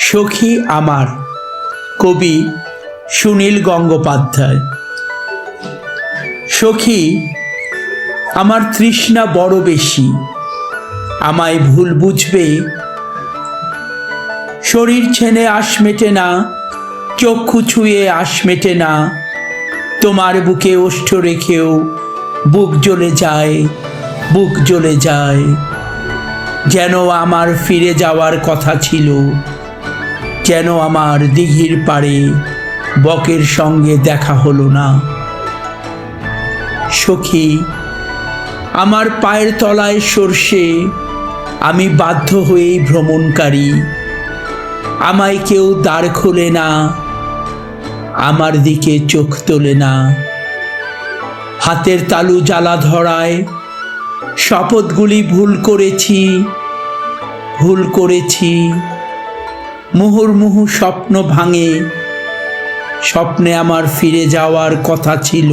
সখী আমার, কবি সুনীল গঙ্গোপাধ্যায়। সখী আমার তৃষ্ণা বড় বেশি, আমায় ভুল বুঝবে। শরীর ছেনে আশ মেটে না, চক্ষু ছুঁয়ে আশ মেটে না, তোমার বুকে ওষ্ঠ রেখেও বুক জ্বলে যায়, বুক জ্বলে যায়। যেন আমার ফিরে যাওয়ার কথা ছিল, যেন আমার দিঘির পাড়ে বকের সঙ্গে দেখা হলো না। সখী আমার পায়ের তলায় সরষে, আমি বাধ্য হয়েই ভ্রমণকারী। আমায় কেউ দ্বার খোলে না, আমার দিকে চোখ তোলে না। হাতের তালু জ্বালা ধরায় শপথগুলি ভুল করেছি, ভুল করেছি। মুহুর্মুহু স্বপ্ন ভাঙে, স্বপ্নে আমার ফিরে যাওয়ার কথা ছিল,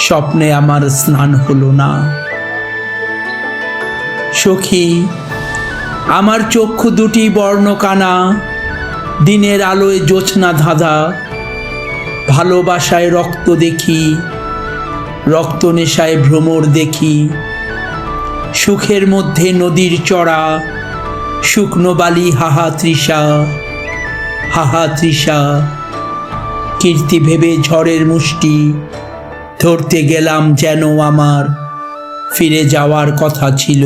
স্বপ্নে আমার স্নান হলো না। সখী আমার চক্ষু দুটি বর্ণকানা, দিনের আলোয় জোছনা ধাঁধা। ভালোবাসায় রক্ত দেখি, রক্ত নেশায় ভ্রমর দেখি। সুখের মধ্যে নদীর চড়া, শুকনো বালি হাহা তৃষা, হাহা তৃষা। কীর্তি ভেবে ঝড়ের মুষ্টি ধরতে গেলাম, যেন আমার ফিরে যাওয়ার কথা ছিল,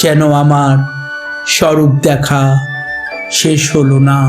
যেন আমার স্বরূপ দেখা শেষ হলো না।